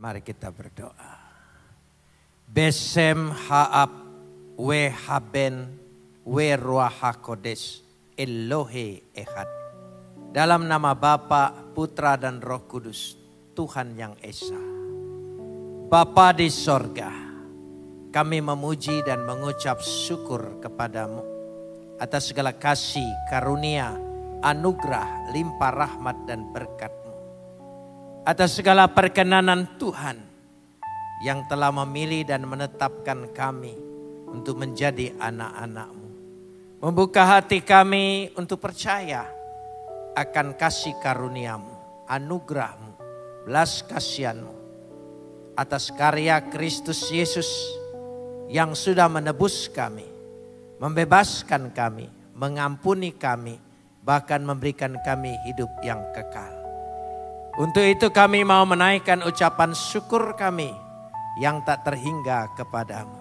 Mari kita berdoa. Besem haab we haben we ruah hakodes Elohe Ehad. Dalam nama Bapa, Putra dan Roh Kudus, Tuhan yang Esa. Bapa di sorga, kami memuji dan mengucap syukur kepadamu atas segala kasih, karunia, anugerah, limpah rahmat dan berkat-Mu. Atas segala perkenanan Tuhan yang telah memilih dan menetapkan kami untuk menjadi anak-anak-Mu. Membuka hati kami untuk percaya akan kasih karunia-Mu, anugerah-Mu, belas kasihan-Mu. Atas karya Kristus Yesus yang sudah menebus kami, membebaskan kami, mengampuni kami, bahkan memberikan kami hidup yang kekal. Untuk itu kami mau menaikkan ucapan syukur kami yang tak terhingga kepadamu.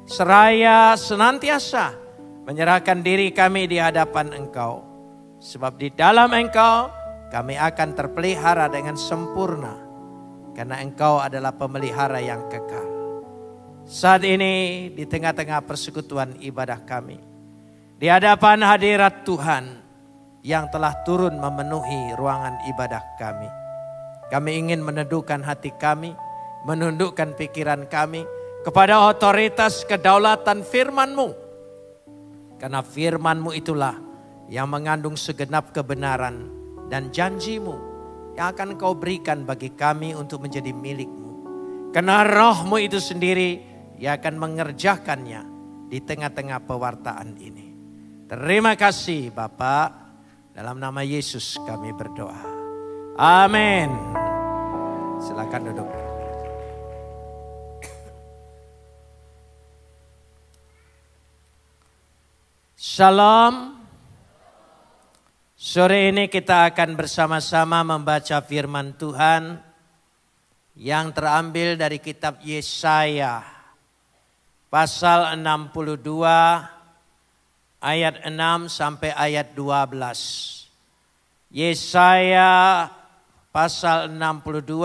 Seraya senantiasa menyerahkan diri kami di hadapan Engkau. Sebab di dalam Engkau kami akan terpelihara dengan sempurna. Karena Engkau adalah pemelihara yang kekal. Saat ini di tengah-tengah persekutuan ibadah kami, di hadapan hadirat Tuhan yang telah turun memenuhi ruangan ibadah kami. Kami ingin meneduhkan hati kami, menundukkan pikiran kami kepada otoritas kedaulatan firman-Mu. Karena firman-Mu itulah yang mengandung segenap kebenaran dan janji-Mu yang akan Kau berikan bagi kami untuk menjadi milik-Mu. Karena Roh-Mu itu sendiri yang akan mengerjakannya di tengah-tengah pewartaan ini. Terima kasih Bapa, dalam nama Yesus kami berdoa. Amin. Silakan duduk. Shalom. Sore ini kita akan bersama-sama membaca firman Tuhan yang terambil dari kitab Yesaya pasal 62 ayat 6 sampai ayat 12. Yesaya pasal 62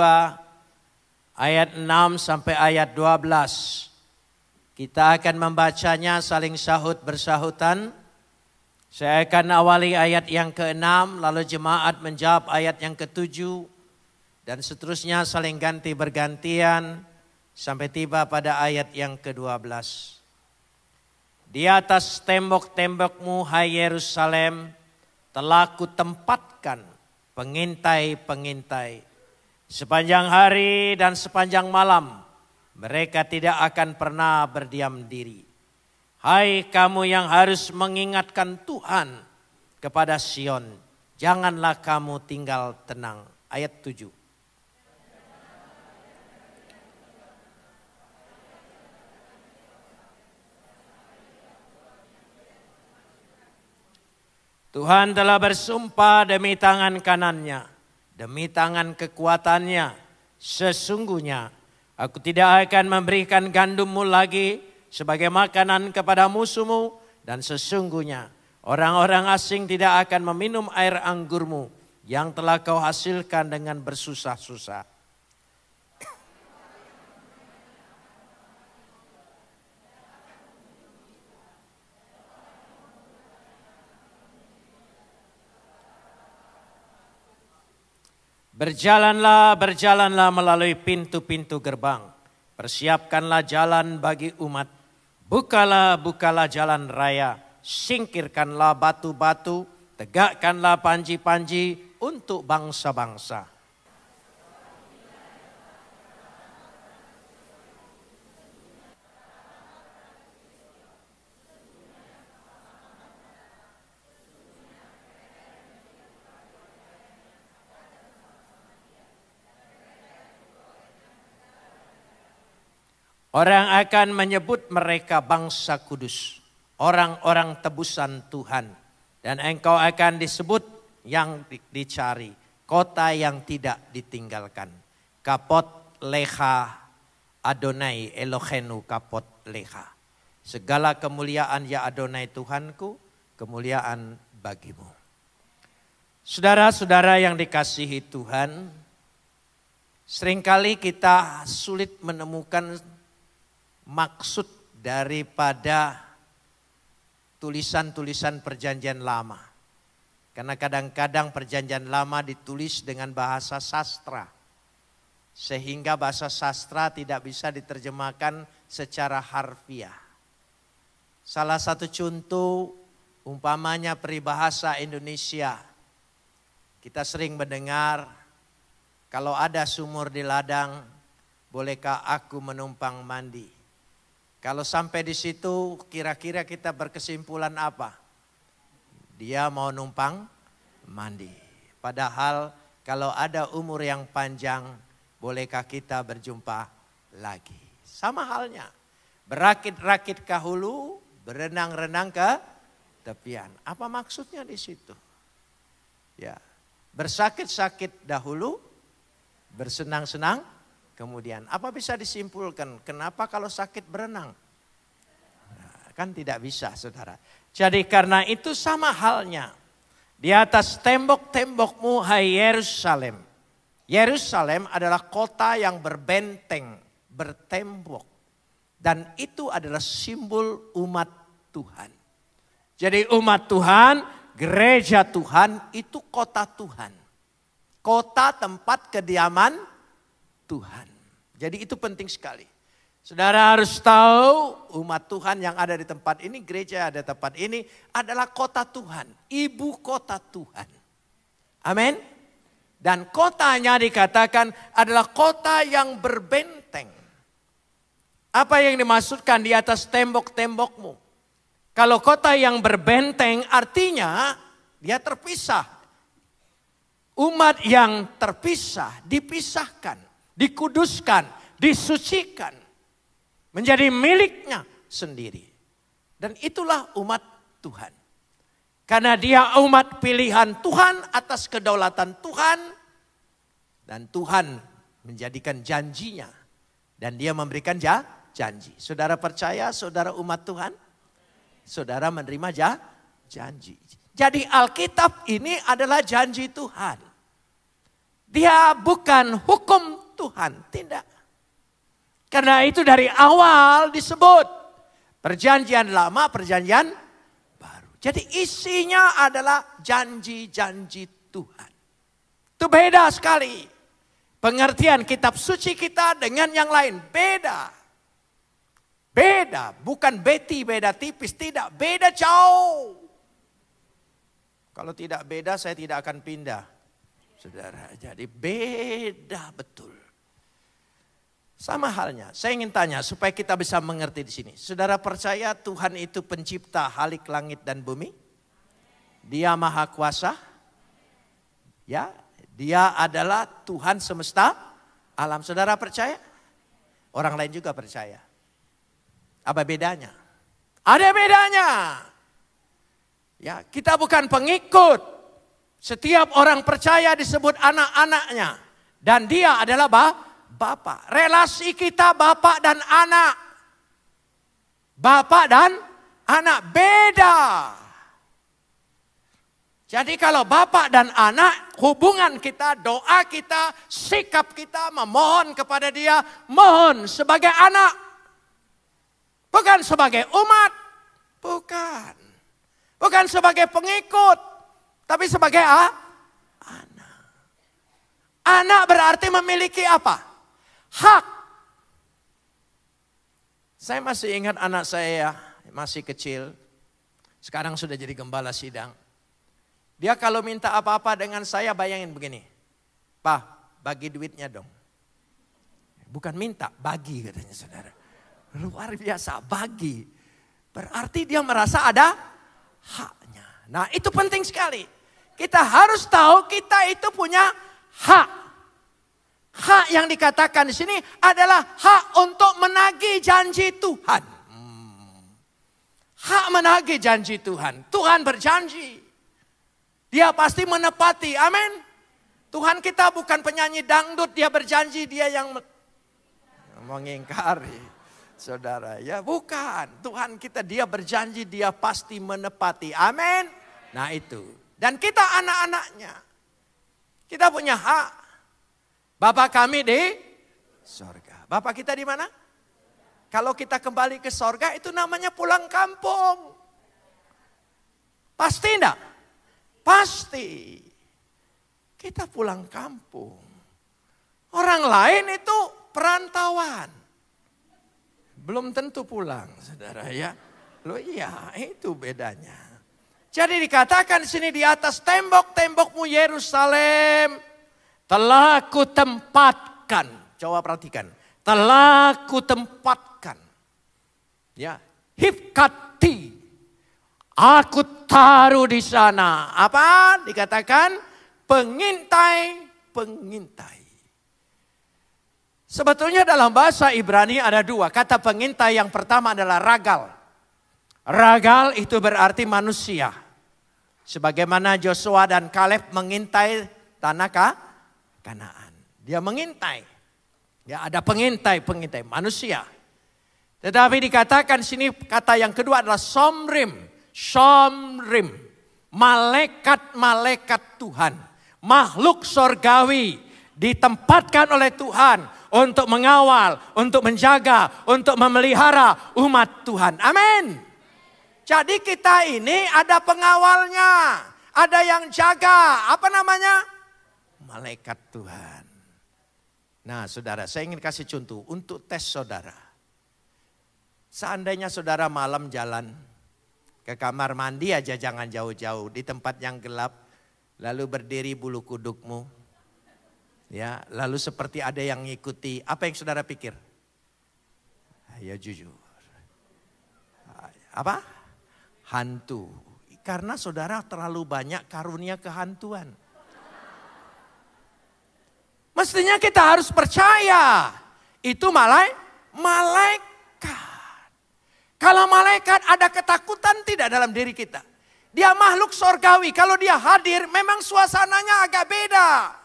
ayat 6 sampai ayat 12. Kita akan membacanya saling sahut bersahutan. Saya akan awali ayat yang ke-6, lalu jemaat menjawab ayat yang ke-7. Dan seterusnya saling ganti bergantian sampai tiba pada ayat yang ke-12. Di atas tembok-tembokmu hai Yerusalem telah kutempatkan pengintai-pengintai. Sepanjang hari dan sepanjang malam mereka tidak akan pernah berdiam diri. Hai kamu yang harus mengingatkan Tuhan kepada Sion, janganlah kamu tinggal tenang. Ayat 7. Tuhan telah bersumpah demi tangan kanannya, demi tangan kekuatannya. Sesungguhnya aku tidak akan memberikan gandummu lagi sebagai makanan kepada musuhmu. Dan sesungguhnya orang-orang asing tidak akan meminum air anggurmu yang telah kau hasilkan dengan bersusah-susah. Berjalanlah, berjalanlah melalui pintu-pintu gerbang. Persiapkanlah jalan bagi umat. Bukalah, bukalah jalan raya. Singkirkanlah batu-batu. Tegakkanlah panji-panji untuk bangsa-bangsa. Orang akan menyebut mereka bangsa kudus, orang-orang tebusan Tuhan. Dan engkau akan disebut yang dicari, kota yang tidak ditinggalkan. Kapot leha Adonai Elohenu kapot leha. Segala kemuliaan ya Adonai Tuhanku, kemuliaan bagimu. Saudara-saudara yang dikasihi Tuhan, Seringkali kita sulit menemukan maksud daripada tulisan-tulisan perjanjian lama. Karena kadang-kadang perjanjian lama ditulis dengan bahasa sastra. Sehingga bahasa sastra tidak bisa diterjemahkan secara harfiah. Salah satu contoh umpamanya peribahasa Indonesia. Kita sering mendengar, kalau ada sumur di ladang, bolehkah aku menumpang mandi? Kalau sampai di situ kira-kira kita berkesimpulan apa? Dia mau numpang mandi. Padahal kalau ada umur yang panjang, bolehkah kita berjumpa lagi? Sama halnya, berakit-rakit ke hulu, berenang-renang ke tepian. Apa maksudnya di situ? Ya, bersakit-sakit dahulu, bersenang-senang kemudian. Apa bisa disimpulkan? Kenapa kalau sakit berenang? Nah, kan tidak bisa, saudara. Jadi karena itu sama halnya. Di atas tembok-tembokmu, hai Yerusalem. Yerusalem adalah kota yang berbenteng, bertembok. Dan itu adalah simbol umat Tuhan. Jadi umat Tuhan, gereja Tuhan itu kota Tuhan. Kota tempat kediaman Tuhan. Jadi itu penting sekali. Saudara harus tahu umat Tuhan yang ada di tempat ini, gereja ada di tempat ini adalah kota Tuhan. Ibu kota Tuhan. Amin. Dan kotanya dikatakan adalah kota yang berbenteng. Apa yang dimaksudkan di atas tembok-tembokmu? Kalau kota yang berbenteng artinya dia terpisah. Umat yang terpisah, dipisahkan, dikuduskan, disucikan. Menjadi miliknya sendiri. Dan itulah umat Tuhan. Karena dia umat pilihan Tuhan atas kedaulatan Tuhan. Dan Tuhan menjadikan janjinya. Dan dia memberikan janji. Saudara percaya saudara umat Tuhan? Saudara menerima janji. Jadi Alkitab ini adalah janji Tuhan. Dia bukan hukum Tuhan, tidak. Karena itu dari awal disebut perjanjian lama, perjanjian baru. Jadi isinya adalah janji-janji Tuhan. Itu beda sekali. Pengertian kitab suci kita dengan yang lain beda. Beda, bukan beda tipis, tidak, beda jauh. Kalau tidak beda saya tidak akan pindah. Saudara, jadi beda betul. Sama halnya, saya ingin tanya supaya kita bisa mengerti di sini. Saudara percaya Tuhan itu pencipta halik langit dan bumi? Dia maha kuasa? Ya, dia adalah Tuhan semesta alam. Saudara percaya? Orang lain juga percaya. Apa bedanya? Ada bedanya. Ya, kita bukan pengikut. Setiap orang percaya disebut anak-anaknya. Dan dia adalah Bapak. Relasi kita Bapak dan anak. Bapak dan anak beda. Jadi kalau Bapak dan anak, hubungan kita, doa kita, sikap kita memohon kepada dia. Mohon sebagai anak. Bukan sebagai umat. Bukan. Bukan sebagai pengikut. Tapi sebagai anak. Anak berarti memiliki apa? Hak. Saya masih ingat anak saya masih kecil. Sekarang sudah jadi gembala sidang. Dia kalau minta apa-apa dengan saya bayangin begini. Pak, bagi duitnya dong. Bukan minta, bagi katanya saudara. Luar biasa, bagi. Berarti dia merasa ada haknya. Nah itu penting sekali. Kita harus tahu kita itu punya hak. Hak yang dikatakan di sini adalah hak untuk menagih janji Tuhan. Hak menagih janji Tuhan. Tuhan berjanji. Dia pasti menepati. Amin. Tuhan kita bukan penyanyi dangdut. Dia berjanji, dia yang mengingkari. Saudara, ya bukan. Tuhan kita, dia berjanji, dia pasti menepati. Amin. Nah itu. Dan kita anak-anaknya. Kita punya hak. Bapa kami di sorga. Bapa kita di mana? Kalau kita kembali ke sorga itu namanya pulang kampung. Pasti enggak? Pasti. Kita pulang kampung. Orang lain itu perantauan. Belum tentu pulang, saudara ya. Loh iya, itu bedanya. Jadi dikatakan sini di atas tembok-tembokmu Yerusalem telah kutempatkan. Coba perhatikan. Telah kutempatkan. Ya, hifkati. Aku taruh di sana. Apa? Dikatakan pengintai. Sebetulnya dalam bahasa Ibrani ada dua. Kata pengintai yang pertama adalah ragal. Ragal itu berarti manusia. Sebagaimana Joshua dan Kaleb mengintai tanah Kanaan. Dia mengintai. Ya, ada pengintai manusia. Tetapi dikatakan sini kata yang kedua adalah somrim. Malaikat-malaikat Tuhan. Makhluk sorgawi ditempatkan oleh Tuhan untuk mengawal, untuk menjaga, untuk memelihara umat Tuhan. Amin. Jadi kita ini ada pengawalnya, ada yang jaga. Apa namanya? Malaikat Tuhan. Nah saudara, saya ingin kasih contoh untuk tes saudara. Seandainya saudara malam jalan ke kamar mandi aja, jangan jauh-jauh, di tempat yang gelap, lalu berdiri bulu kudukmu. Ya, lalu seperti ada yang ngikuti. Apa yang saudara pikir? Ya jujur. Apa? Hantu. Karena saudara terlalu banyak karunia kehantuan. Mestinya kita harus percaya. Itu malaikat. Kalau malaikat ada ketakutan tidak dalam diri kita. Dia makhluk sorgawi. Kalau dia hadir memang suasananya agak beda.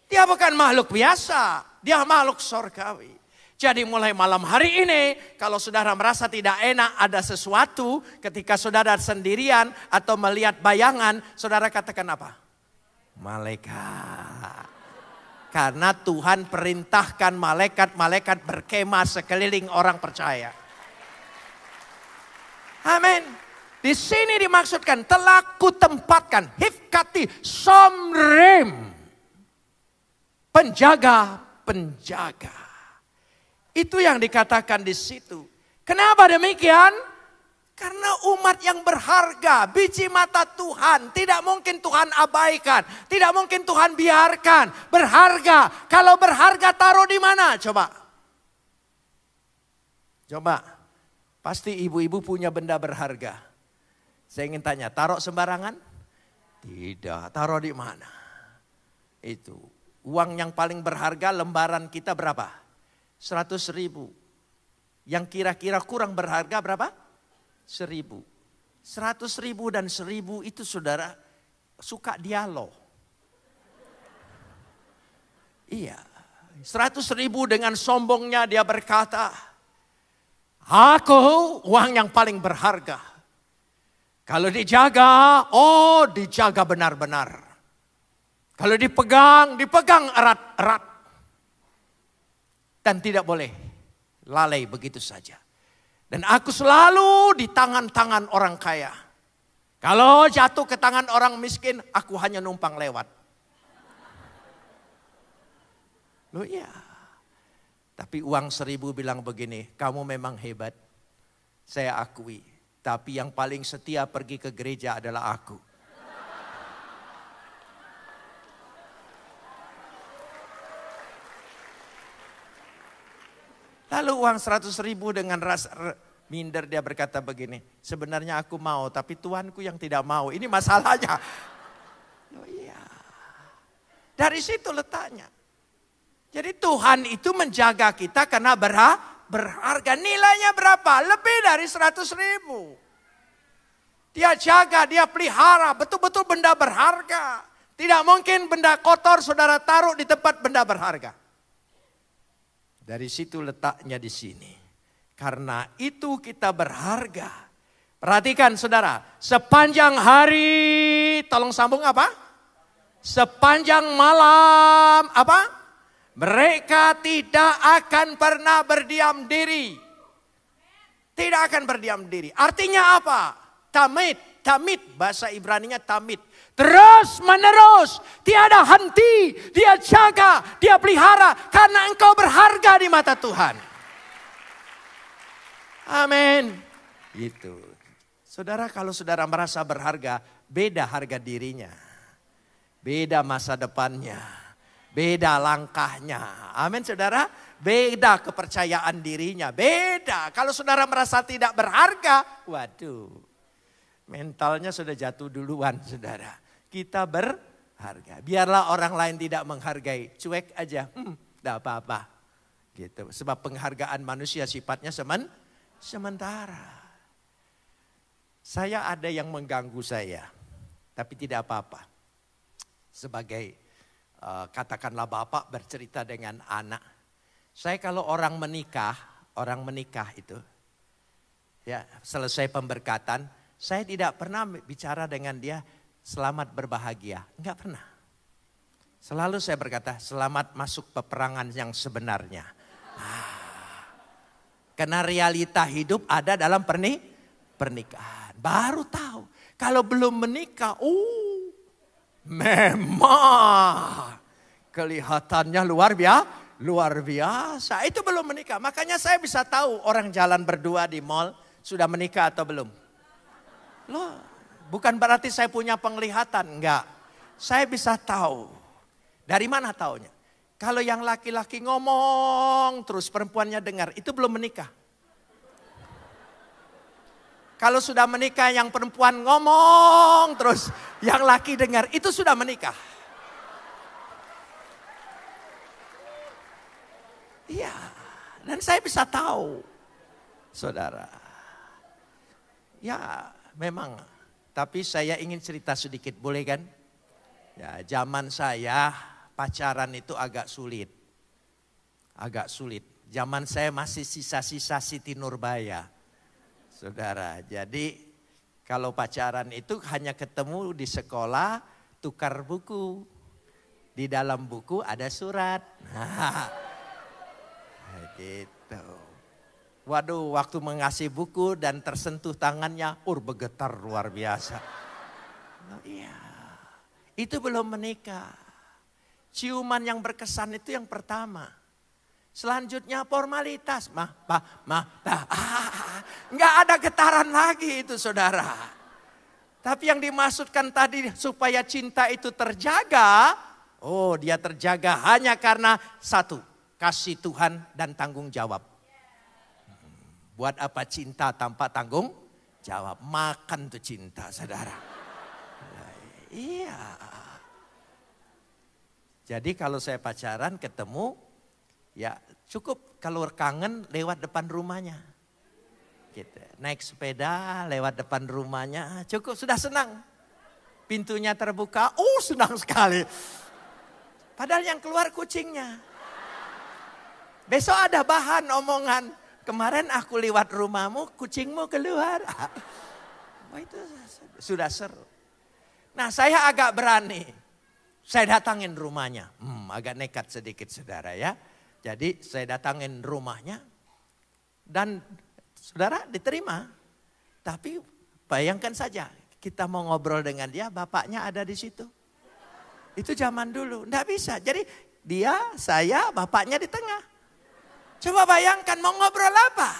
Dia bukan makhluk biasa, dia makhluk sorgawi. Jadi mulai malam hari ini, kalau saudara merasa tidak enak ada sesuatu, ketika saudara sendirian atau melihat bayangan, saudara katakan apa? Malaikat. Karena Tuhan perintahkan malaikat-malaikat berkemah sekeliling orang percaya. Amin. Di sini dimaksudkan telah kutempatkan, hifkati, somrim. Penjaga. Itu yang dikatakan di situ. Kenapa demikian? Karena umat yang berharga, biji mata Tuhan, tidak mungkin Tuhan abaikan, tidak mungkin Tuhan biarkan. Berharga. Kalau berharga taruh di mana? Coba. Pasti ibu-ibu punya benda berharga. Saya ingin tanya, taruh sembarangan? Tidak, taruh di mana? Itu. Uang yang paling berharga lembaran kita berapa? 100.000. Yang kira-kira kurang berharga berapa? 1.000. 100.000 dan 1.000 itu saudara suka dialog. Iya. 100.000 dengan sombongnya dia berkata, aku uang yang paling berharga. Kalau dijaga, dijaga benar-benar. Kalau dipegang erat-erat. Dan tidak boleh lalai begitu saja. Dan aku selalu di tangan-tangan orang kaya. Kalau jatuh ke tangan orang miskin, aku hanya numpang lewat. Loh iya. Tapi uang 1.000 bilang begini, kamu memang hebat. Saya akui. Tapi yang paling setia pergi ke gereja adalah aku. Lalu uang 100.000 dengan rasa minder dia berkata begini. Sebenarnya aku mau tapi Tuanku yang tidak mau. Ini masalahnya. Oh iya. Dari situ letaknya. Jadi Tuhan itu menjaga kita karena berharga. Nilainya berapa? Lebih dari 100.000. Dia jaga, dia pelihara. Betul-betul benda berharga. Tidak mungkin benda kotor saudara taruh di tempat benda berharga. Dari situ letaknya di sini. Karena itu kita berharga. Perhatikan saudara, sepanjang hari, tolong sambung apa? sepanjang malam apa? Mereka tidak akan pernah berdiam diri. Tidak akan berdiam diri. Artinya apa? Tamid, bahasa Ibraninya tamid. Terus menerus, tiada henti, dia jaga, dia pelihara karena engkau berharga di mata Tuhan. Amin. Itu. Saudara, kalau saudara merasa berharga, beda harga dirinya. Beda masa depannya. Beda langkahnya. Amin saudara. Beda kepercayaan dirinya. Beda. Kalau saudara merasa tidak berharga, waduh. Mentalnya sudah jatuh duluan saudara. Kita berharga. Biarlah orang lain tidak menghargai. Cuek aja. Tidak apa-apa. Gitu. Sebab penghargaan manusia sifatnya sementara. Saya ada yang mengganggu saya. Tapi tidak apa-apa. Sebagai katakanlah bapak bercerita dengan anak. Saya kalau orang menikah itu. Ya, selesai pemberkatan. Saya tidak pernah bicara dengan dia. Selamat berbahagia. Enggak pernah. Selalu saya berkata, selamat masuk peperangan yang sebenarnya. Karena realita hidup ada dalam pernikahan. Baru tahu. Kalau belum menikah, memang kelihatannya luar biasa. Itu belum menikah. Makanya saya bisa tahu orang jalan berdua di mall sudah menikah atau belum. Loh. Bukan berarti saya punya penglihatan, enggak. Saya bisa tahu. Dari mana taunya? Kalau yang laki-laki ngomong terus perempuannya dengar, itu belum menikah. Kalau sudah menikah yang perempuan ngomong terus yang laki dengar, itu sudah menikah. Iya, dan saya bisa tahu. Saudara. Ya, memang. Tapi saya ingin cerita sedikit, boleh kan? Ya, zaman saya pacaran itu agak sulit. Agak sulit. Zaman saya masih sisa-sisa Siti Nurbaya. Saudara, jadi kalau pacaran itu hanya ketemu di sekolah, tukar buku. Di dalam buku ada surat. Nah, gitu. Waduh, waktu mengasih buku dan tersentuh tangannya, bergetar luar biasa. Oh, iya, itu belum menikah. Ciuman yang berkesan itu yang pertama. Selanjutnya formalitas, nggak ada getaran lagi itu saudara. Tapi yang dimaksudkan tadi supaya cinta itu terjaga, dia terjaga hanya karena satu, kasih Tuhan dan tanggung jawab. Buat apa cinta tanpa tanggung jawab? Makan tuh cinta, saudara. Iya. Jadi kalau saya pacaran ketemu, ya cukup kalau kangen lewat depan rumahnya. Gitu. Naik sepeda lewat depan rumahnya, cukup sudah senang. Pintunya terbuka, senang sekali. Padahal yang keluar kucingnya. Besok ada bahan omongan. Kemarin aku lewat rumahmu, kucingmu keluar. Itu sudah seru. Nah, saya agak berani. Saya datangin rumahnya. Agak nekat sedikit saudara ya. Jadi saya datangin rumahnya. Dan saudara diterima. Tapi bayangkan saja, kita mau ngobrol dengan dia, bapaknya ada di situ. Itu zaman dulu, enggak bisa. Jadi dia, saya, bapaknya di tengah. Coba bayangkan mau ngobrol apa?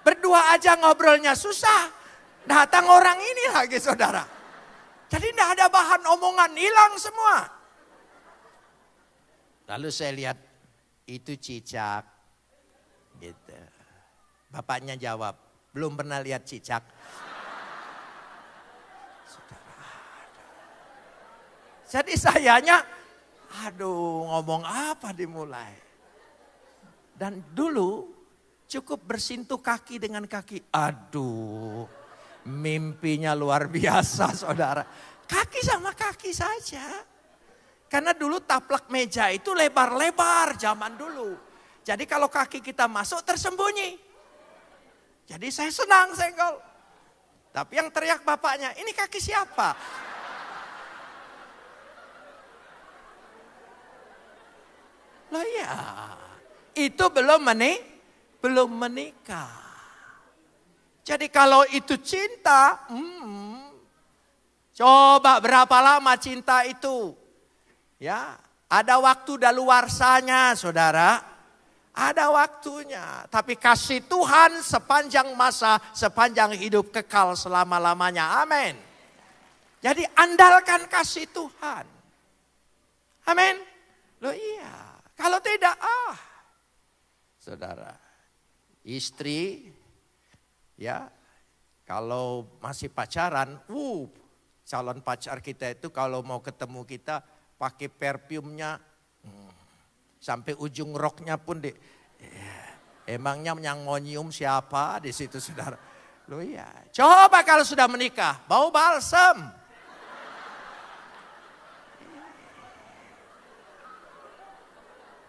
Berdua aja ngobrolnya susah. Datang orang ini lagi saudara. Jadi tidak ada bahan omongan, hilang semua. Lalu saya lihat itu cicak. Gitu. Bapaknya jawab, belum pernah lihat cicak. Saudara. Jadi sayanya, ngomong apa dimulai. Dan dulu cukup bersentuh kaki dengan kaki. Mimpinya luar biasa saudara. Kaki sama kaki saja. Karena dulu taplak meja itu lebar-lebar zaman dulu. Jadi kalau kaki kita masuk tersembunyi. Jadi saya senang senggol. Tapi yang teriak bapaknya, ini kaki siapa? Loh iya, itu belum menikah. Jadi kalau itu cinta, coba berapa lama cinta itu? Ya, ada waktu daluarsanya, saudara. Ada waktunya. Tapi kasih Tuhan sepanjang masa, sepanjang hidup, kekal selama-lamanya. Amin. Jadi andalkan kasih Tuhan. Amin. Loh iya. Kalau tidak, saudara, istri, ya, kalau masih pacaran, calon pacar kita itu kalau mau ketemu kita pakai perfumnya, sampai ujung roknya pun emangnya yang mau nyium siapa di situ, saudara? Loh iya. Coba kalau sudah menikah, bau balsam.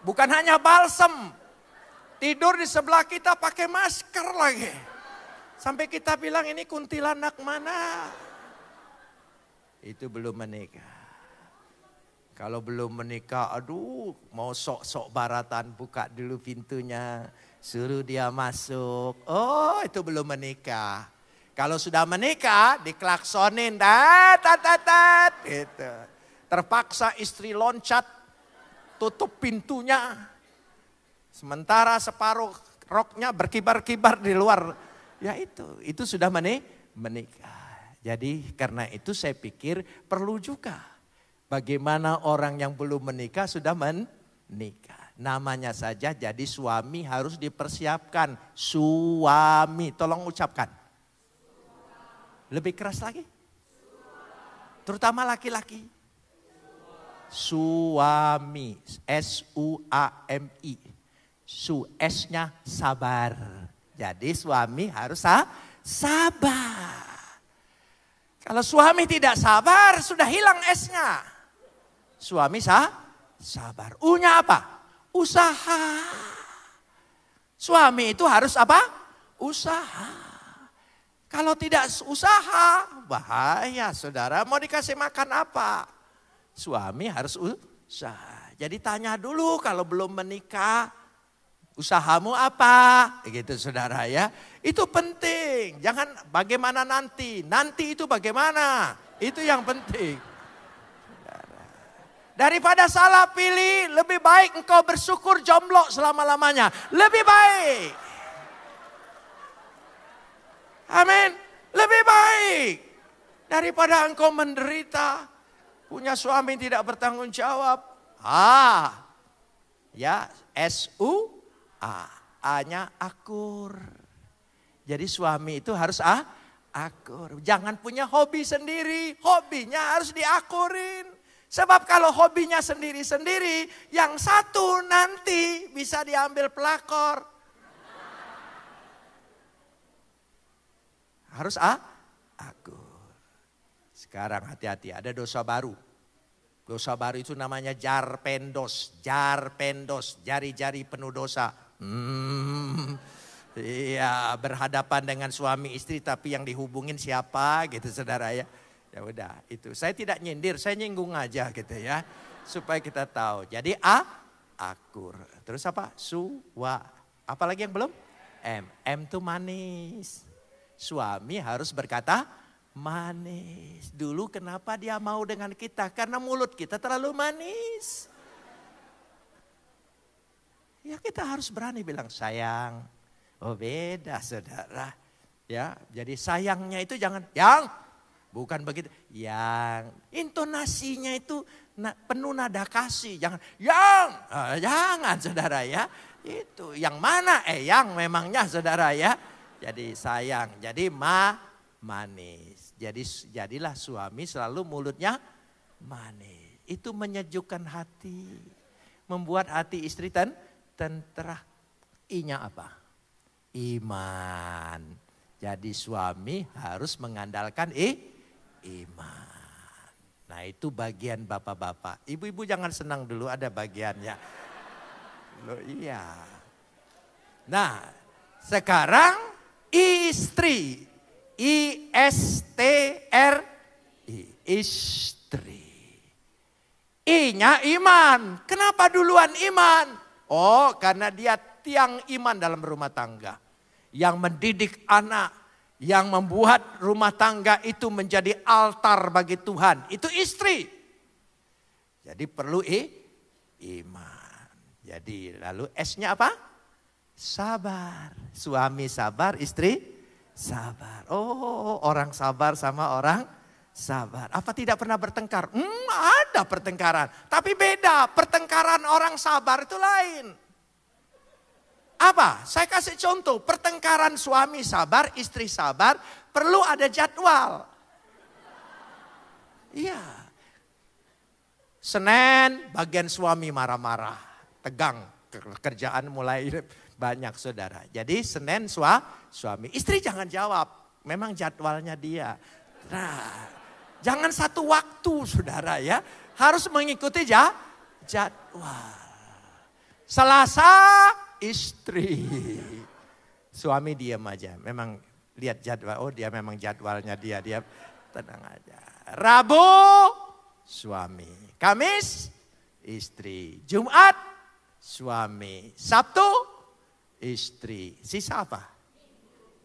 Bukan hanya balsam, tidur di sebelah kita pakai masker lagi. Sampai kita bilang ini kuntilanak mana? Itu belum menikah. Kalau belum menikah, aduh mau sok-sok baratan, buka dulu pintunya. Suruh dia masuk. Oh, itu belum menikah. Kalau sudah menikah, diklaksonin. Gitu. Terpaksa istri loncat, tutup pintunya. Sementara separuh roknya berkibar-kibar di luar. Ya itu sudah menikah. Jadi karena itu saya pikir perlu juga. Bagaimana orang yang belum menikah sudah menikah. Namanya saja jadi suami harus dipersiapkan. Suami, tolong ucapkan. Lebih keras lagi. Terutama laki-laki. Suami, S-U-A-M-I. S-nya sabar. Jadi suami harus sabar. Kalau suami tidak sabar, sudah hilang S-nya. Suami sabar. U-nya apa? Usaha. Suami itu harus apa? Usaha. Kalau tidak usaha, bahaya, saudara. Mau dikasih makan apa? Suami harus usaha. Jadi tanya dulu kalau belum menikah, usahamu apa? Gitu, saudara ya. Itu penting. Jangan bagaimana nanti. Nanti itu bagaimana? Itu yang penting. Saudara. Daripada salah pilih, lebih baik engkau bersyukur jomblo selama-lamanya. Lebih baik. Amin. Lebih baik. Daripada engkau menderita, punya suami tidak bertanggung jawab. Ya, S-U-A. A-nya akur. Jadi suami itu harus akur. Jangan punya hobi sendiri. Hobinya harus diakurin. Sebab kalau hobinya sendiri-sendiri, yang satu nanti bisa diambil pelakor. Harus akur. Sekarang hati-hati, ada dosa baru. Dosa baru itu namanya jarpendos. Jarpendos, jari-jari penuh dosa. Iya, berhadapan dengan suami istri tapi yang dihubungin siapa gitu, saudara ya. Ya udah, itu. Saya tidak nyindir, saya nyinggung aja gitu ya. Supaya kita tahu. Jadi akur. Terus apa? Suwa. Apalagi yang belum? M. M itu manis. Suami harus berkata manis. Dulu kenapa dia mau dengan kita? Karena mulut kita terlalu manis. Ya kita harus berani bilang sayang. Oh beda, saudara. Ya, jadi sayangnya itu jangan yang. Bukan begitu. Yang. Intonasinya itu penuh nada kasih. Jangan yang. Jangan, saudara ya. Itu yang mana? Yang memangnya, saudara ya. Jadi sayang. Jadi manis. Jadi jadilah suami selalu mulutnya manis. Itu menyejukkan hati. Membuat hati istri tentera. I-nya apa? Iman. Jadi suami harus mengandalkan iman. Nah itu bagian bapak-bapak. Ibu-ibu jangan senang dulu, ada bagiannya. Loh iya. Nah sekarang istri. I-S-T-R-I. Istri. I-nya iman. Kenapa duluan iman? Oh, karena dia tiang iman dalam rumah tangga. Yang mendidik anak, yang membuat rumah tangga itu menjadi altar bagi Tuhan. Itu istri. Jadi perlu iman. Jadi lalu S-nya apa? Sabar. Suami sabar, istri sabar. Oh, orang sabar sama orang sabar. Apa tidak pernah bertengkar? Ada pertengkaran. Tapi beda, pertengkaran orang sabar itu lain. Apa? Saya kasih contoh, pertengkaran suami sabar, istri sabar, perlu ada jadwal. Iya. Senin bagian suami marah-marah, tegang, kerjaan mulai banyak saudara. Jadi Senin suami, istri jangan jawab, memang jadwalnya dia. Nah, jangan satu waktu saudara ya, harus mengikuti jadwal. Selasa istri, suami diam aja, memang lihat jadwal, oh dia memang jadwalnya dia tenang aja. Rabu suami, Kamis istri, Jumat suami, Sabtu istri, sisa apa?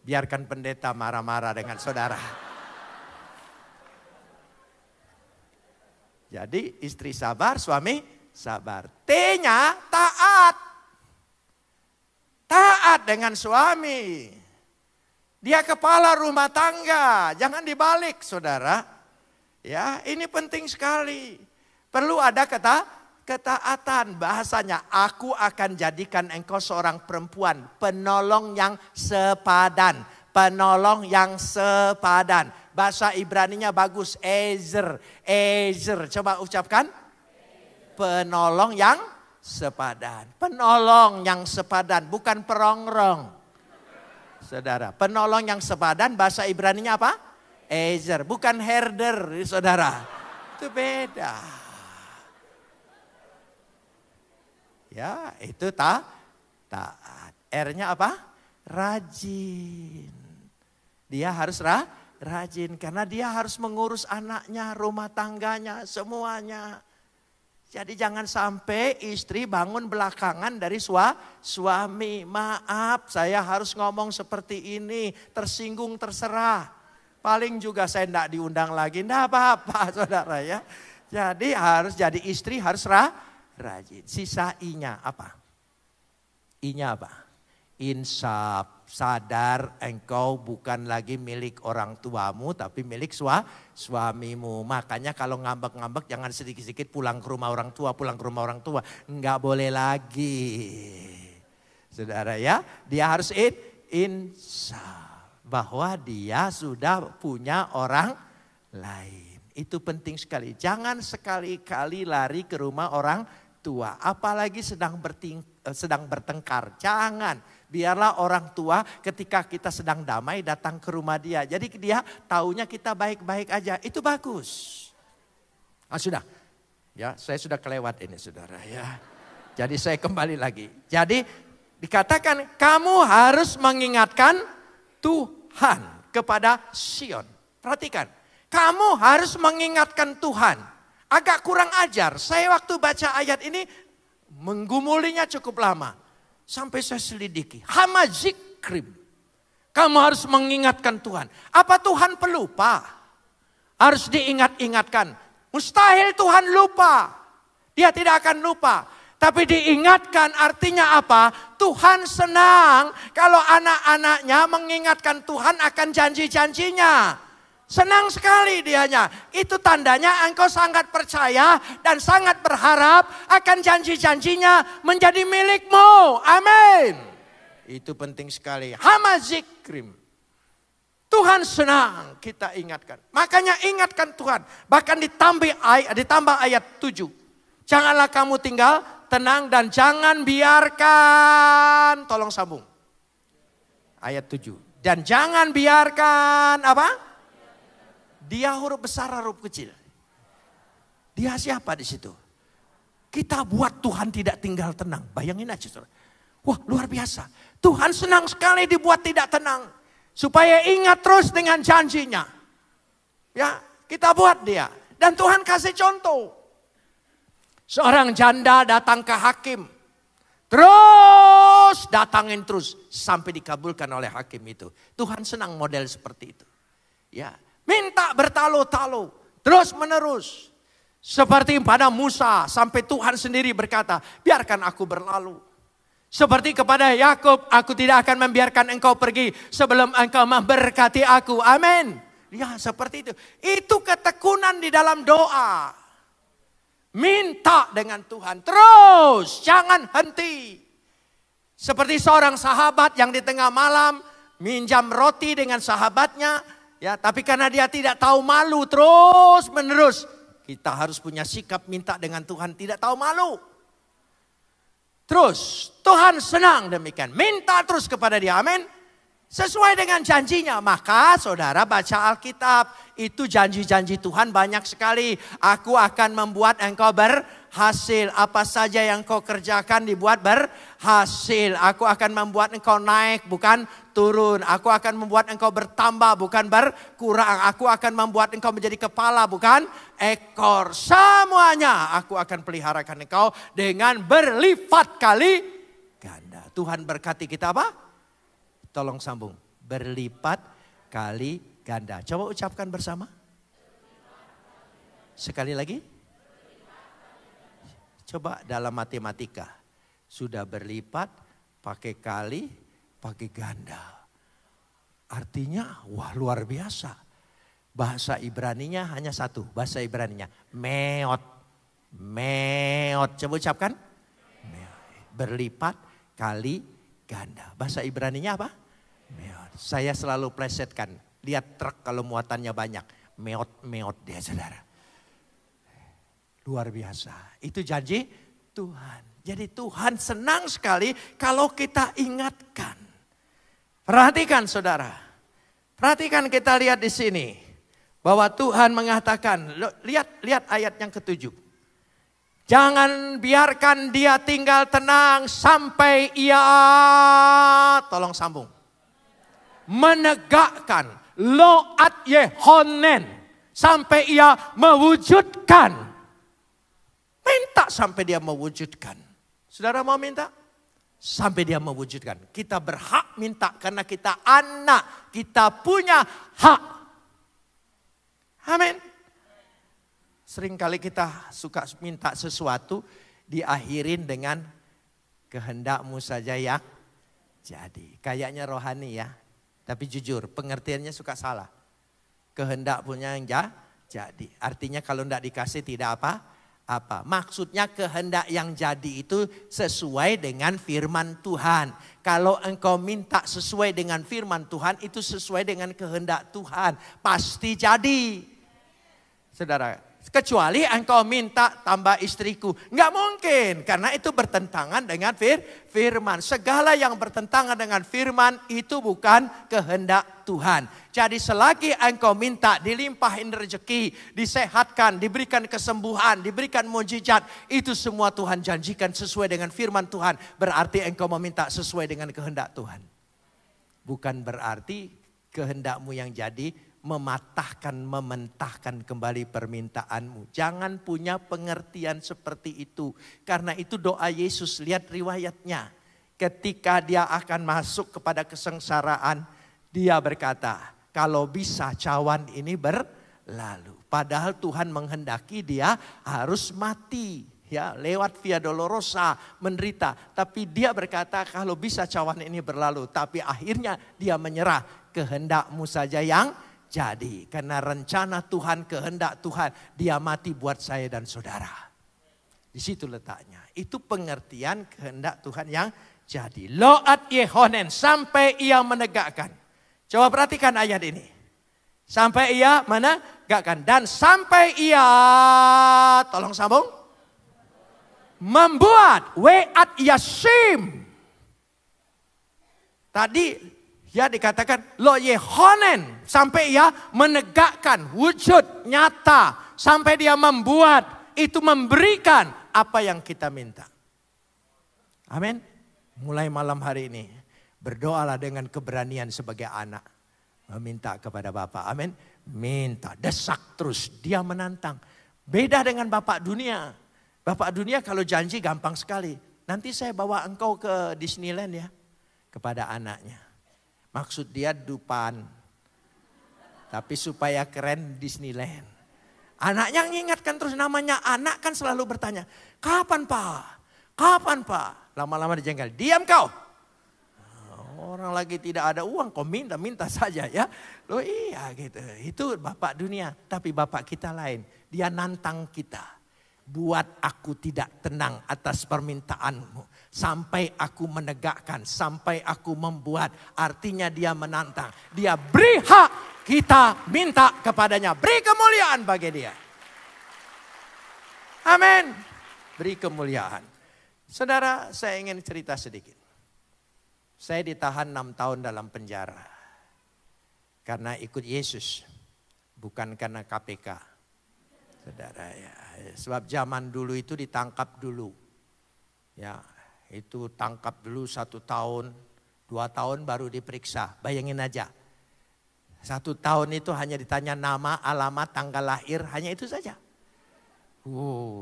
Biarkan pendeta marah-marah dengan saudara. Jadi istri sabar, suami sabar. T-nya taat. Taat dengan suami. Dia kepala rumah tangga, jangan dibalik saudara. Ya, ini penting sekali. Perlu ada ketaatan, bahasanya aku akan jadikan engkau seorang perempuan penolong yang sepadan. Penolong yang sepadan. Bahasa Ibraninya bagus, Ezer. Coba ucapkan. Penolong yang sepadan. Penolong yang sepadan, bukan perongrong. Saudara, penolong yang sepadan bahasa Ibraninya apa? Ezer, bukan herder, saudara. Itu beda. Ya, itu taat. R-nya apa? Rajin. Dia harus rajin karena dia harus mengurus anaknya, rumah tangganya, semuanya. Jadi jangan sampai istri bangun belakangan dari suami. Maaf, saya harus ngomong seperti ini, tersinggung terserah. Paling juga saya tidak diundang lagi, tidak apa-apa saudara ya. Jadi harus jadi istri harus rajin. Sisa I-nya apa? I-nya apa? Insaf, sadar engkau bukan lagi milik orang tuamu tapi milik suamimu. Makanya kalau ngambek-ngambek jangan sedikit-sedikit pulang ke rumah orang tua, Enggak boleh lagi. Saudara ya, dia harus insaf bahwa dia sudah punya orang lain. Itu penting sekali. Jangan sekali-kali lari ke rumah orang tua, apalagi sedang bertengkar. Jangan. Biarlah orang tua ketika kita sedang damai datang ke rumah dia. Jadi dia taunya kita baik-baik aja. Itu bagus. Sudah. Ya, saya sudah kelewat ini saudara ya. Jadi saya kembali lagi. Jadi dikatakan kamu harus mengingatkan Tuhan kepada Sion. Perhatikan. Kamu harus mengingatkan Tuhan. Agak kurang ajar. Saya waktu baca ayat ini menggumulinya cukup lama. Sampai saya selidiki. Hamazikrim. Kamu harus mengingatkan Tuhan. Apa Tuhan pelupa? Harus diingat-ingatkan. Mustahil Tuhan lupa. Dia tidak akan lupa. Tapi diingatkan artinya apa? Tuhan senang kalau anak-anaknya mengingatkan Tuhan akan janji-janjinya. Senang sekali dianya. Itu tandanya engkau sangat percaya dan sangat berharap akan janji-janjinya menjadi milikmu. Amin. Itu penting sekali. Hamazikrim. Tuhan senang kita ingatkan. Makanya ingatkan Tuhan. Bahkan ditambah ayat 7. Janganlah kamu tinggal tenang dan jangan biarkan. Tolong sambung. Ayat 7. Dan jangan biarkan apa? Dia huruf besar, huruf kecil. Dia siapa di situ? Kita buat Tuhan tidak tinggal tenang. Bayangin aja saudara. Wah luar biasa. Tuhan senang sekali dibuat tidak tenang. Supaya ingat terus dengan janjinya. Ya, kita buat dia. Dan Tuhan kasih contoh. Seorang janda datang ke hakim. Terus datangin terus sampai dikabulkan oleh hakim itu. Tuhan senang model seperti itu. Ya, minta bertalu-talu, terus menerus. Seperti pada Musa sampai Tuhan sendiri berkata, biarkan aku berlalu. Seperti kepada Yakub, aku tidak akan membiarkan engkau pergi sebelum engkau memberkati aku. Amin. Ya, seperti itu. Itu ketekunan di dalam doa. Minta dengan Tuhan terus, jangan henti. Seperti seorang sahabat yang di tengah malam minjam roti dengan sahabatnya, ya, tapi karena dia tidak tahu malu terus menerus. Kita harus punya sikap minta dengan Tuhan tidak tahu malu. Terus Tuhan senang demikian. Minta terus kepada dia. Amin. Sesuai dengan janjinya. Maka saudara baca Alkitab. Itu janji-janji Tuhan banyak sekali. Aku akan membuat engkau berhasil. Apa saja yang kau kerjakan dibuat berhasil. Aku akan membuat engkau naik bukan turun. Aku akan membuat engkau bertambah bukan berkurang. Aku akan membuat engkau menjadi kepala bukan ekor. Semuanya aku akan peliharakan engkau dengan berlipat kali ganda. Tuhan berkati kita apa? Tolong sambung. Berlipat kali ganda. Coba ucapkan bersama. Sekali lagi. Coba dalam matematika. Sudah berlipat, pakai kali, pakai ganda. Artinya wah luar biasa. Bahasa Ibraninya hanya satu. Bahasa Ibraninya meot. Meot. Coba ucapkan. Berlipat kali ganda. Bahasa Ibraninya apa? Meot. Saya selalu plesetkan. Lihat truk kalau muatannya banyak. Meot dia saudara. Luar biasa. Itu janji Tuhan. Jadi Tuhan senang sekali kalau kita ingatkan. Perhatikan saudara. Perhatikan kita lihat di sini. Bahwa Tuhan mengatakan. Lihat ayat yang ke-7. Jangan biarkan dia tinggal tenang sampai ia. Tolong sambung. Menegakkan loat Yehonen sampai ia mewujudkan. Minta sampai dia mewujudkan. Saudara mau minta? Sampai dia mewujudkan. Kita berhak minta karena kita anak. Kita punya hak. Amin. Seringkali kita suka minta sesuatu diakhirin dengan kehendakmu saja yang jadi. Kayaknya rohani ya. Tapi jujur pengertiannya suka salah. Kehendak punya yang jadi. Artinya kalau tidak dikasih tidak apa. Maksudnya kehendak yang jadi itu sesuai dengan firman Tuhan. Kalau engkau minta sesuai dengan firman Tuhan itu sesuai dengan kehendak Tuhan. Pasti jadi. Saudara. Kecuali engkau minta tambah istriku. Enggak mungkin. Karena itu bertentangan dengan firman. Segala yang bertentangan dengan firman itu bukan kehendak Tuhan. Jadi selagi engkau minta dilimpahin rezeki, disehatkan, diberikan kesembuhan, diberikan mujizat. Itu semua Tuhan janjikan sesuai dengan firman Tuhan. Berarti engkau meminta sesuai dengan kehendak Tuhan. Bukan berarti kehendakmu yang jadi mementahkan kembali permintaanmu. Jangan punya pengertian seperti itu. Karena itu doa Yesus, lihat riwayatnya. Ketika dia akan masuk kepada kesengsaraan, dia berkata, kalau bisa cawan ini berlalu. Padahal Tuhan menghendaki dia harus mati. Ya, lewat Via Dolorosa menderita. Tapi dia berkata kalau bisa cawan ini berlalu. Tapi akhirnya dia menyerah. Kehendakmu saja yang jadi. Karena rencana Tuhan, kehendak Tuhan. Dia mati buat saya dan saudara. Di situ letaknya. Itu pengertian kehendak Tuhan yang jadi. Loat Yehonen sampai ia menegakkan. Coba perhatikan ayat ini. Sampai ia menegakkan. Dan sampai ia, tolong sambung. Membuat Weat Yasim. Tadi ya dikatakan lo Yehonen. Sampai ia menegakkan wujud nyata. Sampai dia membuat. Itu memberikan apa yang kita minta. Amin. Mulai malam hari ini. Berdoalah dengan keberanian sebagai anak. Meminta kepada Bapa. Amin. Minta. Desak terus. Dia menantang. Beda dengan Bapak dunia. Bapak dunia kalau janji gampang sekali. Nanti saya bawa engkau ke Disneyland ya. Kepada anaknya. Maksud dia Dupan. Tapi supaya keren Disneyland. Anaknya mengingatkan terus, namanya anak kan selalu bertanya. Kapan Pak? Kapan Pak? Lama-lama dijengkel. Diam kau. Orang lagi tidak ada uang, kau minta saja ya. Loh iya gitu. Itu Bapak dunia. Tapi Bapak kita lain. Dia nantang kita. Buat aku tidak tenang atas permintaanmu. Sampai aku menegakkan. Sampai aku membuat. Artinya dia menantang. Dia beri hak kita minta kepadanya. Beri kemuliaan bagi dia. Amin. Beri kemuliaan. Saudara, saya ingin cerita sedikit. Saya ditahan 6 tahun dalam penjara. Karena ikut Yesus. Bukan karena KPK. Saudara ya. Sebab zaman dulu itu ditangkap dulu. Ya, itu tangkap dulu 1 tahun. 2 tahun baru diperiksa. Bayangin aja. 1 tahun itu hanya ditanya nama, alamat, tanggal lahir. Hanya itu saja.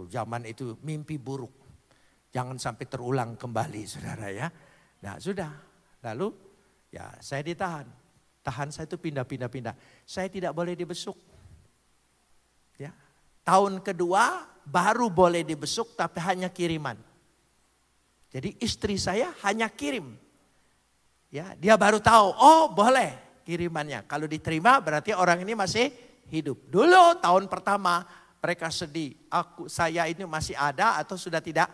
Zaman itu mimpi buruk. Jangan sampai terulang kembali saudara ya. Nah sudah, lalu ya saya ditahan. Tahan saya itu pindah. Saya tidak boleh dibesuk. Ya, tahun kedua baru boleh dibesuk tapi hanya kiriman. Jadi istri saya hanya kirim. Ya, dia baru tahu, oh boleh kirimannya. Kalau diterima berarti orang ini masih hidup. Dulu tahun pertama mereka sedih. Saya ini masih ada atau sudah tidak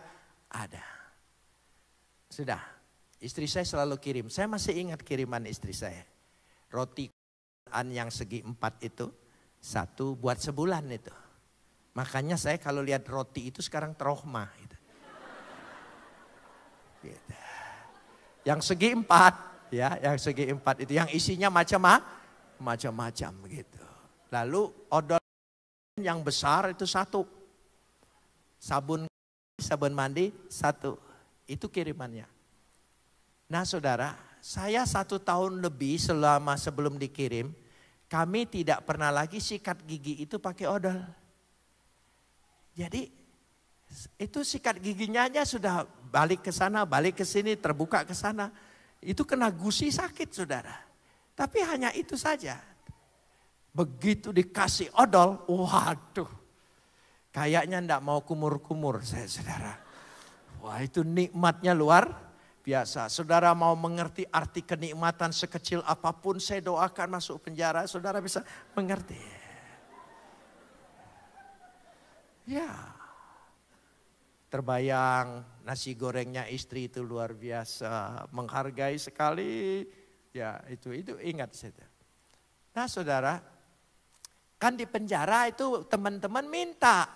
ada. Sudah. Istri saya selalu kirim. Saya masih ingat kiriman istri saya. Roti yang segi 4 itu. 1 buat sebulan itu. Makanya saya kalau lihat roti itu sekarang trauma. Gitu. Gitu. Yang segi 4. Ya, yang segi 4 itu. Yang isinya macam-macam gitu. Lalu odol yang besar itu 1. Sabun mandi 1. Itu kirimannya. Nah saudara, saya 1 tahun lebih sebelum dikirim, kami tidak pernah lagi sikat gigi itu pakai odol. Jadi itu sikat giginya aja sudah balik ke sana, balik ke sini, terbuka ke sana. Itu kena gusi sakit saudara. Tapi hanya itu saja. Begitu dikasih odol, waduh. Kayaknya enggak mau kumur-kumur saya saudara. Wah itu nikmatnya luar biasa. Saudara mau mengerti arti kenikmatan sekecil apapun, saya doakan masuk penjara, saudara bisa mengerti. Ya, terbayang nasi gorengnya istri itu luar biasa, menghargai sekali. Ya itu ingat saya. Nah saudara, kan di penjara itu teman-teman minta.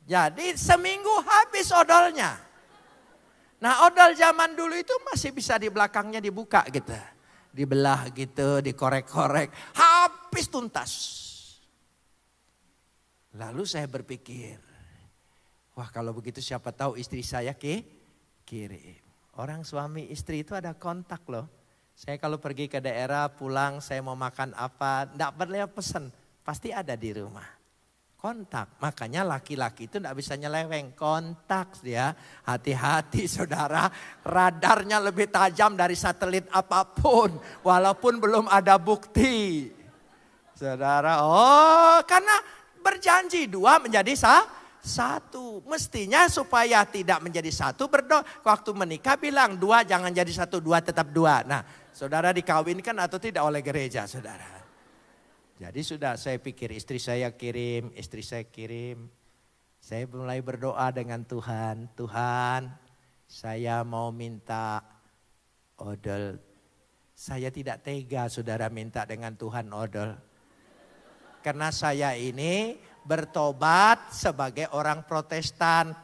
Jadi seminggu habis odolnya. Nah odol zaman dulu itu masih bisa di belakangnya dibuka gitu. Dibelah gitu, dikorek-korek. Habis tuntas. Lalu saya berpikir. Wah kalau begitu siapa tahu istri saya kirim. Orang suami istri itu ada kontak loh. Saya kalau pergi ke daerah pulang saya mau makan apa. Enggak perlu pesan. Pasti ada di rumah. Kontak, makanya laki-laki itu tidak bisa nyeleweng, kontak dia, hati-hati saudara, radarnya lebih tajam dari satelit apapun, walaupun belum ada bukti. Saudara, karena berjanji 2 menjadi 1, mestinya supaya tidak menjadi 1 berdoa, waktu menikah bilang 2 jangan jadi 1, 2 tetap 2. Nah saudara dikawinkan atau tidak oleh gereja saudara. Jadi sudah saya pikir istri saya kirim. Saya mulai berdoa dengan Tuhan. Tuhan saya mau minta odol. Saya tidak tega saudara minta dengan Tuhan odol. Karena saya ini bertobat sebagai orang Protestan.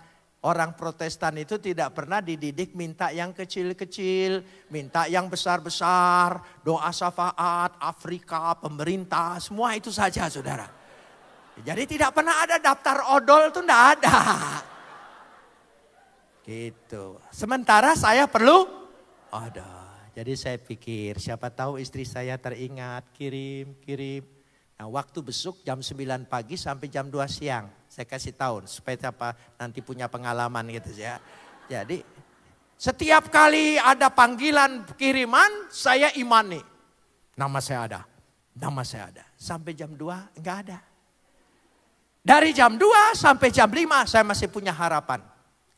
Orang Protestan itu tidak pernah dididik minta yang kecil-kecil, minta yang besar-besar, doa syafaat, Afrika, pemerintah, semua itu saja saudara. Jadi tidak pernah ada daftar odol itu enggak ada. Gitu. Sementara saya perlu odol. Jadi saya pikir siapa tahu istri saya teringat, kirim. Nah, waktu besuk jam 9 pagi sampai jam 2 siang. Saya kasih tahu supaya apa nanti punya pengalaman gitu ya. Jadi setiap kali ada panggilan kiriman saya imani. Nama saya ada. Nama saya ada. Sampai jam 2 enggak ada. Dari jam 2 sampai jam 5 saya masih punya harapan.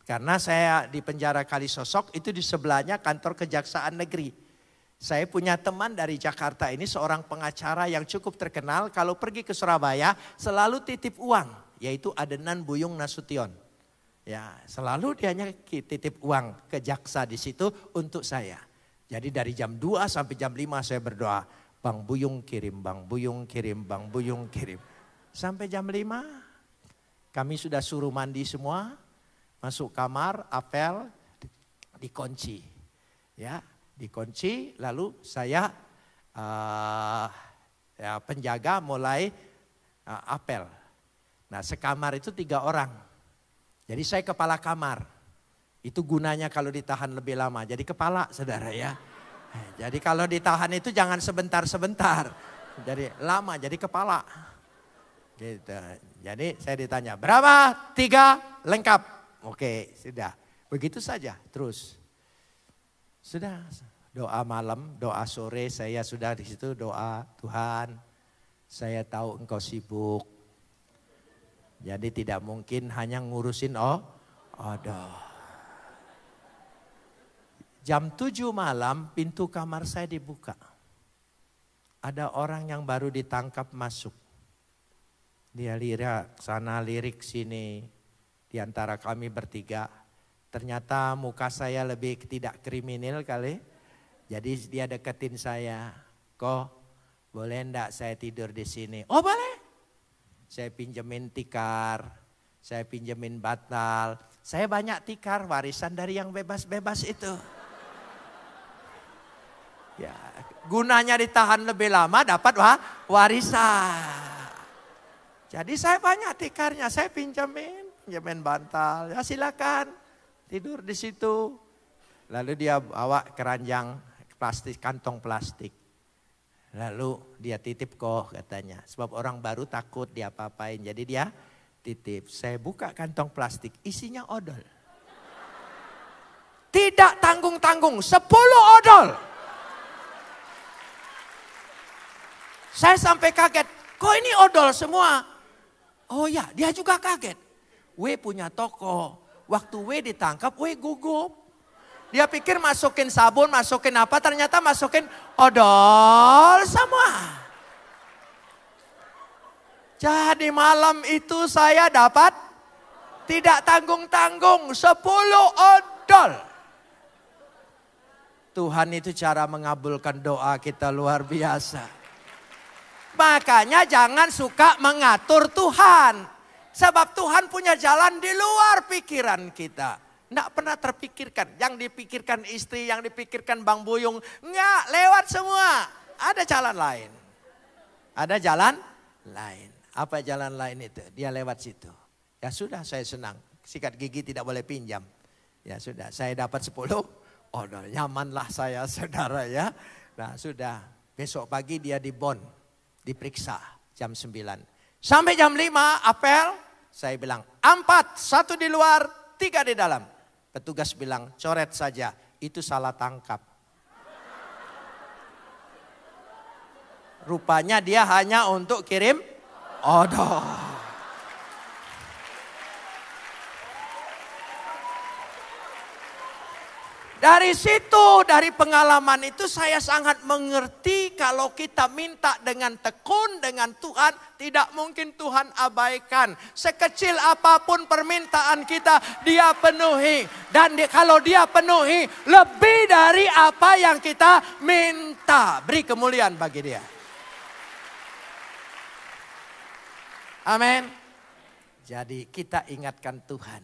Karena saya di penjara Kalisosok itu di sebelahnya kantor Kejaksaan Negeri. Saya punya teman dari Jakarta ini seorang pengacara yang cukup terkenal. Kalau pergi ke Surabaya selalu titip uang. Yaitu Adenan Buyung Nasution. Ya, selalu dianya titip uang ke jaksa di situ untuk saya. Jadi dari jam 2 sampai jam 5 saya berdoa. Bang Buyung kirim, Bang Buyung kirim, Bang Buyung kirim. Sampai jam 5 kami sudah suruh mandi semua. Masuk kamar, apel, dikunci. Ya, dikunci lalu saya penjaga mulai apel. Nah sekamar itu 3 orang. Jadi saya kepala kamar. Itu gunanya kalau ditahan lebih lama. Jadi kepala saudara ya. Jadi kalau ditahan itu jangan sebentar-sebentar. Jadi lama jadi kepala. Gitu. Jadi saya ditanya berapa? 3 lengkap. Oke sudah. Begitu saja terus. Sudah doa malam, doa sore saya sudah di situ doa Tuhan. Saya tahu engkau sibuk. Jadi tidak mungkin hanya ngurusin odol. Jam 7 malam pintu kamar saya dibuka. Ada orang yang baru ditangkap masuk. Dia lirik sana lirik sini. Di antara kami bertiga. Ternyata muka saya lebih tidak kriminal kali. Jadi dia deketin saya. Kok boleh enggak saya tidur di sini? Oh boleh. Saya pinjemin tikar, saya pinjemin bantal. Saya banyak tikar warisan dari yang bebas-bebas itu. Ya, gunanya ditahan lebih lama dapat warisan. Jadi saya banyak tikarnya, saya pinjemin bantal. Ya silakan tidur di situ. Lalu dia bawa keranjang plastik, kantong plastik. Lalu dia titip kok katanya. Sebab orang baru takut dia apa-apain. Jadi dia titip. Saya buka kantong plastik isinya odol. Tidak tanggung-tanggung 10 odol. Saya sampai kaget. Kok ini odol semua? Oh ya dia juga kaget. W punya toko. Waktu W ditangkap W gugup. Dia pikir masukin sabun, masukin apa, ternyata masukin odol semua. Jadi malam itu saya dapat tidak tanggung-tanggung 10 odol. Tuhan itu cara mengabulkan doa kita luar biasa. Makanya jangan suka mengatur Tuhan. Sebab Tuhan punya jalan di luar pikiran kita. Tidak pernah terpikirkan. Yang dipikirkan istri, yang dipikirkan Bang Buyung. Enggak, lewat semua. Ada jalan lain. Ada jalan lain. Apa jalan lain itu? Dia lewat situ. Ya sudah saya senang. Sikat gigi tidak boleh pinjam. Ya sudah saya dapat 10. Oh nyamanlah saya saudara ya. Nah sudah besok pagi dia di Bon. Diperiksa jam 9. Sampai jam 5 apel. Saya bilang 4, 1 di luar, 3 di dalam. Petugas bilang coret saja, itu salah tangkap. Rupanya dia hanya untuk kirim odol. Dari situ, dari pengalaman itu saya sangat mengerti kalau kita minta dengan tekun dengan Tuhan, tidak mungkin Tuhan abaikan. Sekecil apapun permintaan kita, dia penuhi. Dan kalau dia penuhi, lebih dari apa yang kita minta. Beri kemuliaan bagi dia. Amin. Jadi kita ingatkan Tuhan.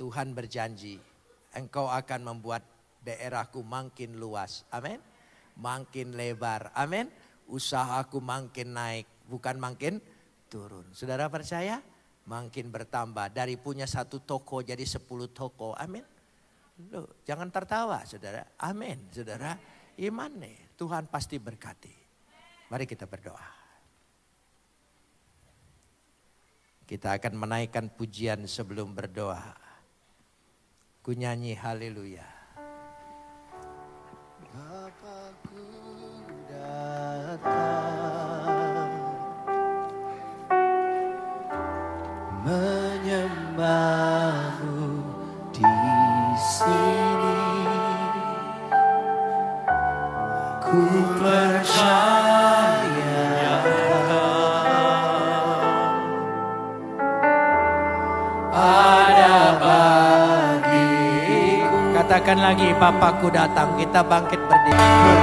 Tuhan berjanji. Engkau akan membuat daerahku makin luas. Amin. Makin lebar. Amin. Usahaku makin naik. Bukan makin turun. Saudara percaya? Makin bertambah. Dari punya 1 toko jadi 10 toko. Amin. Loh, jangan tertawa saudara. Amin. Saudara. Iman nih. Tuhan pasti berkati. Mari kita berdoa. Kita akan menaikkan pujian sebelum berdoa. Ku nyanyi haleluya. Bapakku datang menyembahmu di sini. Ku percaya ada bagiku. Katakan lagi, Bapakku datang. Kita bangkit berdiri.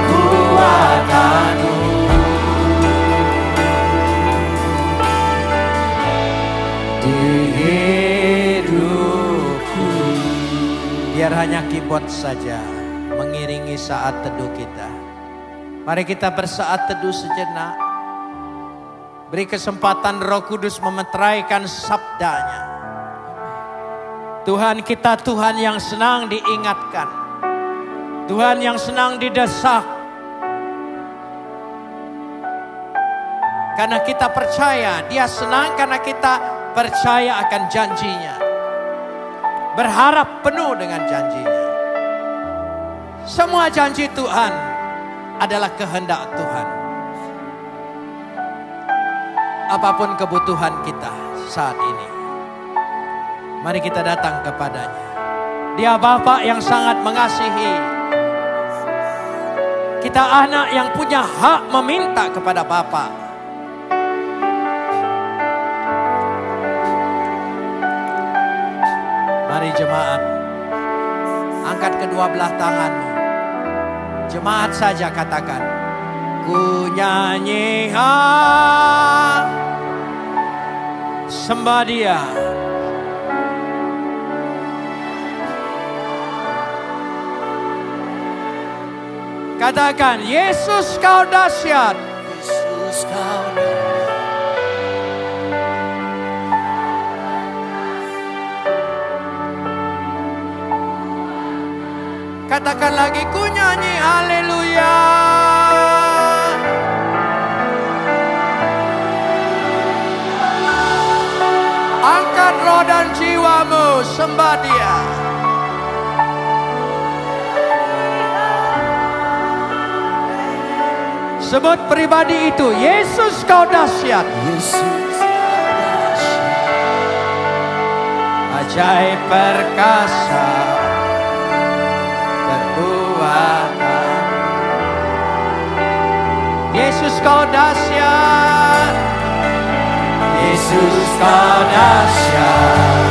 Kekuatanmu di hidupku. Biar hanya keyboard saja mengiringi saat teduh kita. Mari kita bersaat teduh sejenak. Beri kesempatan Roh Kudus memeteraikan sabdanya. Tuhan kita Tuhan yang senang diingatkan. Tuhan yang senang didesak. Karena kita percaya, Dia senang karena kita percaya akan janjinya. Berharap penuh dengan janjinya. Semua janji Tuhan adalah kehendak Tuhan. Apapun kebutuhan kita saat ini, mari kita datang kepadanya. Dia Bapa yang sangat mengasihi. Kita anak yang punya hak meminta kepada Bapa. Mari jemaat, angkat kedua belah tanganmu. Jemaat saja katakan, ku nyanyi sembah Dia. Katakan, Yesus kau dahsyat. Yesus kau dahsyat. Katakan lagi, ku nyanyi haleluya. Angkat roh dan jiwamu, sembah Dia. Sebut pribadi itu, Yesus kau dahsyat. Yesus kau dahsyat. Ajaib perkasa perbuatan. Yesus kau dahsyat. Yesus kau dahsyat.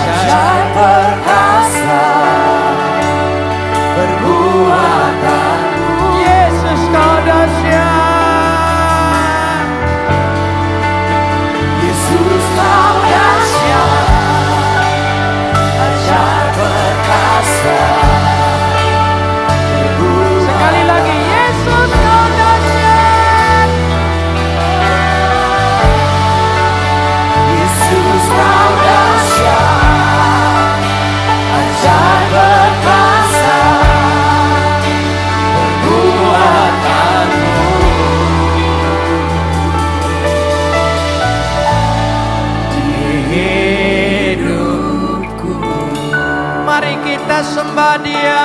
Ajaib perkasa perbuatanmu. Yesus kau dahsyat. Yesus kau dahsyat. Ajaib perkasa. Sekali lagi, Yesus kau dahsyat. Yesus kau dahsyat. Ajaib perkasa perbuatanmu. Di hidupku. Mari kita sembah Dia.